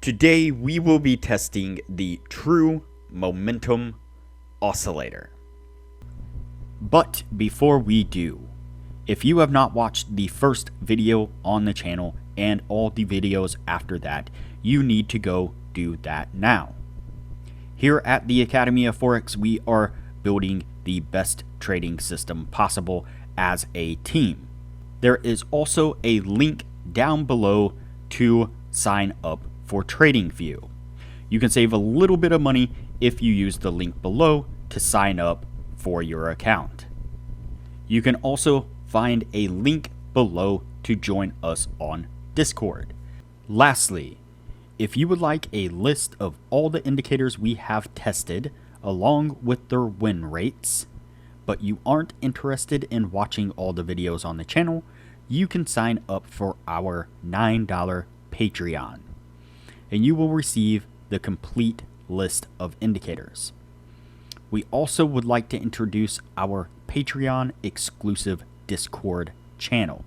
Today we will be testing the true momentum oscillator. But before we do, if you have not watched the first video on the channel and all the videos after that, you need to go do that now. Here at the Academy of Forex, we are building the best trading system possible as a team. There is also a link down below to sign up for Tradingview. You can save a little bit of money if you use the link below to sign up for your account. You can also find a link below to join us on Discord. Lastly, if you would like a list of all the indicators we have tested along with their win rates, but you aren't interested in watching all the videos on the channel, you can sign up for our $9 Patreon, and you will receive the complete list of indicators. We also would like to introduce our Patreon exclusive Discord channel.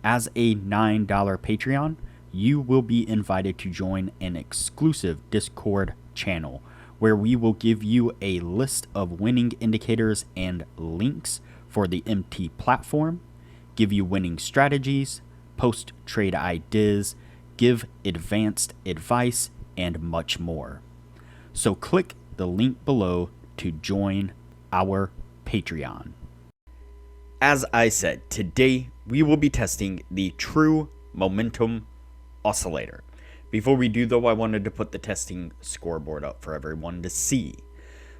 As a $9 Patreon, you will be invited to join an exclusive Discord channel where we will give you a list of winning indicators and links for the MT platform, give you winning strategies, post trade ideas, give advanced advice, and much more. So click the link below to join our Patreon. As I said, today we will be testing the true momentum oscillator. Before we do though, I wanted to put the testing scoreboard up for everyone to see.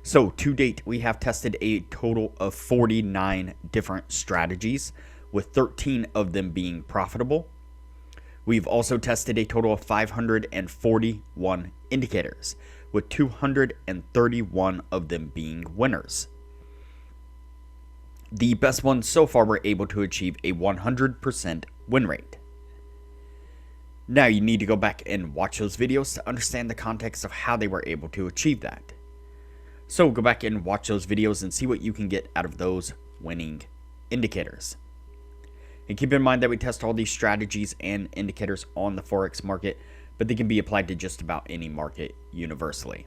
So to date, we have tested a total of 49 different strategies, with 13 of them being profitable. We've also tested a total of 541 indicators, with 231 of them being winners. The best ones so far were able to achieve a 100% win rate. Now you need to go back and watch those videos to understand the context of how they were able to achieve that. So go back and watch those videos and see what you can get out of those winning indicators. And keep in mind that we test all these strategies and indicators on the Forex market, but they can be applied to just about any market universally.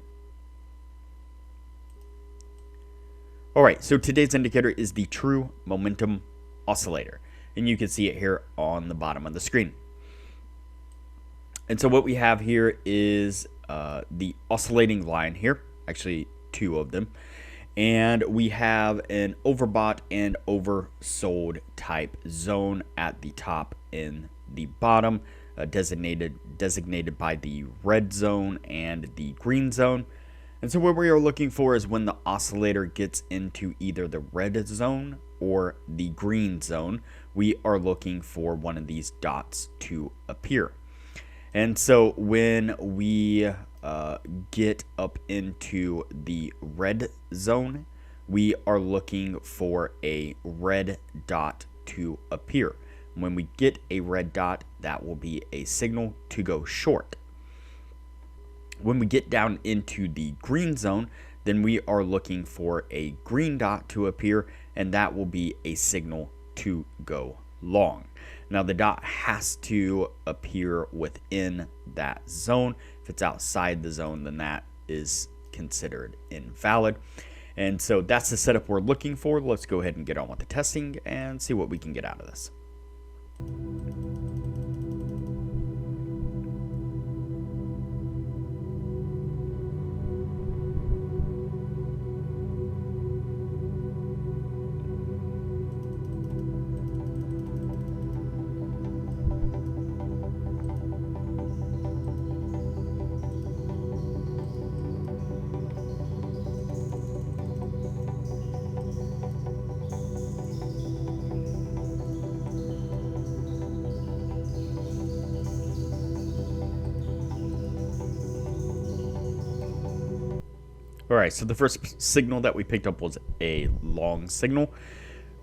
Alright, so today's indicator is the true momentum oscillator, and you can see it here on the bottom of the screen. And so what we have here is the oscillating line here, actually two of them. And we have an overbought and oversold type zone at the top and the bottom, designated by the red zone and the green zone. And so what we are looking for is when the oscillator gets into either the red zone or the green zone, we are looking for one of these dots to appear. And so when we get up into the red zone, we are looking for a red dot to appear. When we get a red dot, that will be a signal to go short. When we get down into the green zone, then we are looking for a green dot to appear, and that will be a signal to go long. Now the dot has to appear within that zone. If it's outside the zone, then that is considered invalid. And so that's the setup we're looking for. Let's go ahead and get on with the testing and see what we can get out of this. Alright, so the first signal that we picked up was a long signal.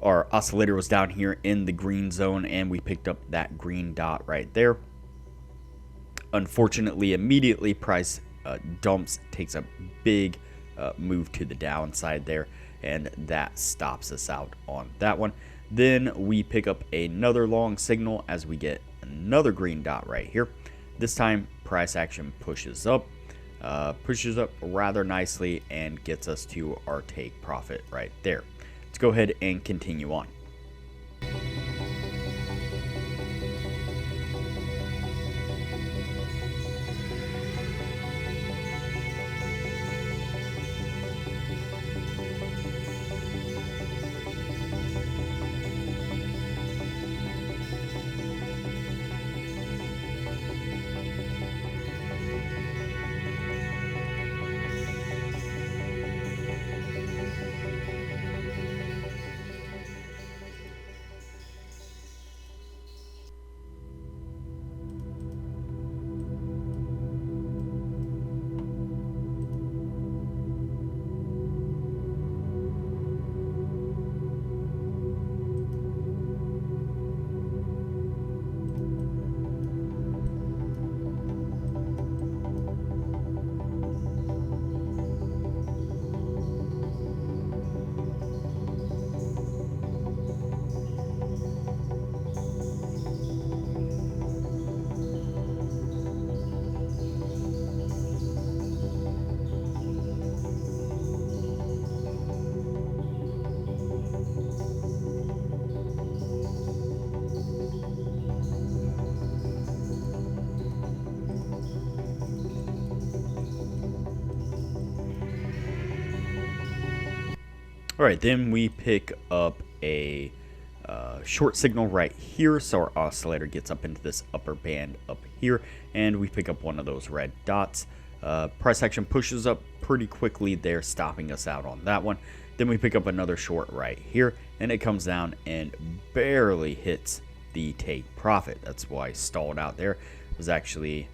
Our oscillator was down here in the green zone, and we picked up that green dot right there. Unfortunately, immediately price dumps, takes a big move to the downside there, and that stops us out on that one. Then we pick up another long signal as we get another green dot right here. This time, price action pushes up rather nicely and gets us to our take profit right there. Let's go ahead and continue on. All right, then we pick up a short signal right here. So our oscillator gets up into this upper band up here, and we pick up one of those red dots. Price action pushes up pretty quickly there, stopping us out on that one. Then we pick up another short right here, and it comes down and barely hits the take profit. That's why I stalled out there. I was actually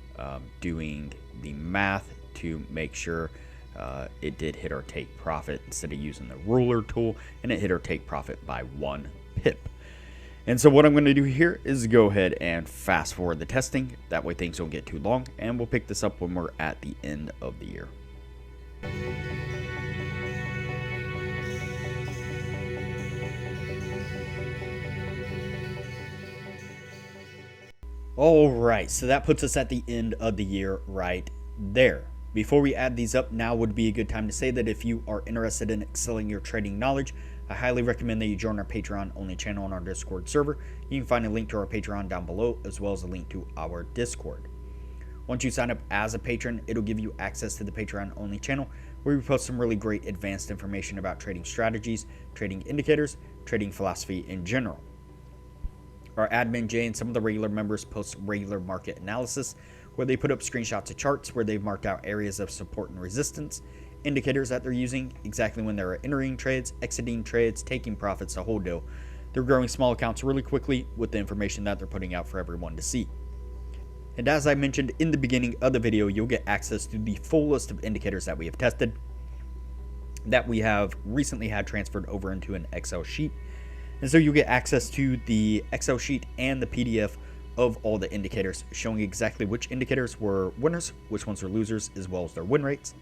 doing the math to make sure it did hit our take profit instead of using the ruler tool, and it hit our take profit by 1 pip. And so what I'm going to do here is go ahead and fast forward the testing. That way things don't get too long, and we'll pick this up when we're at the end of the year. All right, so that puts us at the end of the year right there. Before we add these up, now would be a good time to say that if you are interested in excelling your trading knowledge, I highly recommend that you join our Patreon only channel on our Discord server. You can find a link to our Patreon down below, as well as a link to our Discord. Once you sign up as a patron, it'll give you access to the Patreon only channel, where we post some really great advanced information about trading strategies, trading indicators, trading philosophy in general. Our admin Jay and some of the regular members post regular market analysis, where they put up screenshots of charts where they've marked out areas of support and resistance, indicators that they're using, exactly when they're entering trades, exiting trades, taking profits, the whole deal. They're growing small accounts really quickly with the information that they're putting out for everyone to see. And as I mentioned in the beginning of the video, you'll get access to the full list of indicators that we have tested, that we have recently had transferred over into an Excel sheet. And so you'll get access to the Excel sheet and the PDF of all the indicators, showing exactly which indicators were winners, which ones were losers, as well as their win rates.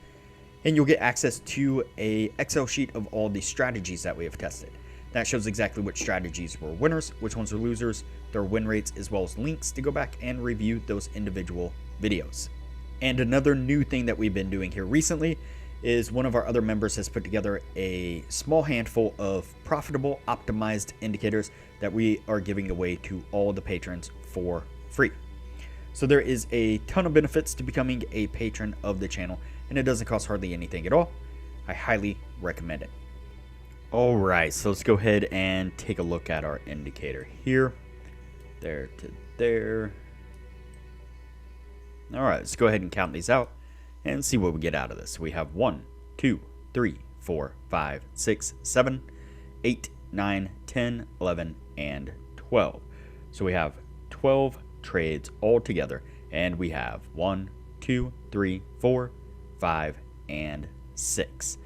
And you'll get access to a Excel sheet of all the strategies that we have tested. That shows exactly which strategies were winners, which ones were losers, their win rates, as well as links to go back and review those individual videos. And another new thing that we've been doing here recently is one of our other members has put together a small handful of profitable optimized indicators that we are giving away to all the patrons for free. So there is a ton of benefits to becoming a patron of the channel, and it doesn't cost hardly anything at all. I highly recommend it. All right, so let's go ahead and take a look at our indicator here. There to there. All right, let's go ahead and count these out and see what we get out of this. We have 1, 2, 3, 4, 5, 6, 7, 8, 9, 10, 11, and 12. So we have 12 trades all together, and we have 1, 2, 3, 4, 5, and 6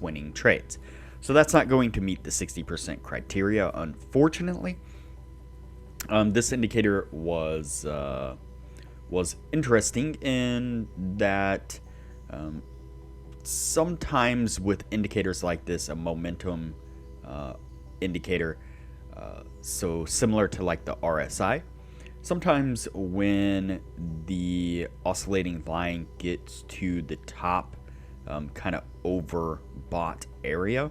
winning trades. So that's not going to meet the 60% criteria, unfortunately. This indicator was interesting in that sometimes with indicators like this, a momentum indicator, so similar to like the RSI. Sometimes when the oscillating line gets to the top kind of overbought area,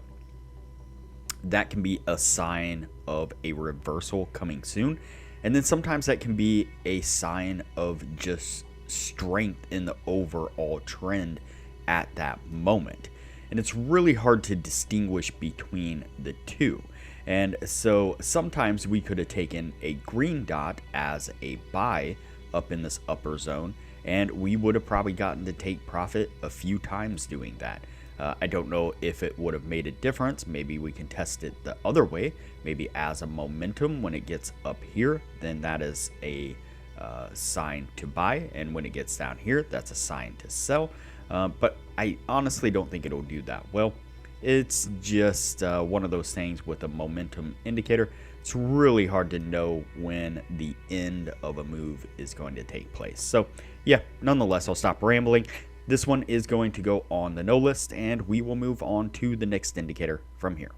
that can be a sign of a reversal coming soon. And then sometimes that can be a sign of just strength in the overall trend at that moment. And it's really hard to distinguish between the two. And so sometimes we could have taken a green dot as a buy up in this upper zone, and we would have probably gotten to take profit a few times doing that. I don't know if it would have made a difference. Maybe we can test it the other way. Maybe as a momentum, when it gets up here, then that is a sign to buy. And when it gets down here, that's a sign to sell. But I honestly don't think it'll do that well. It's just one of those things with a momentum indicator. It's really hard to know when the end of a move is going to take place. So yeah, nonetheless, I'll stop rambling. This one is going to go on the no list, and we will move on to the next indicator from here.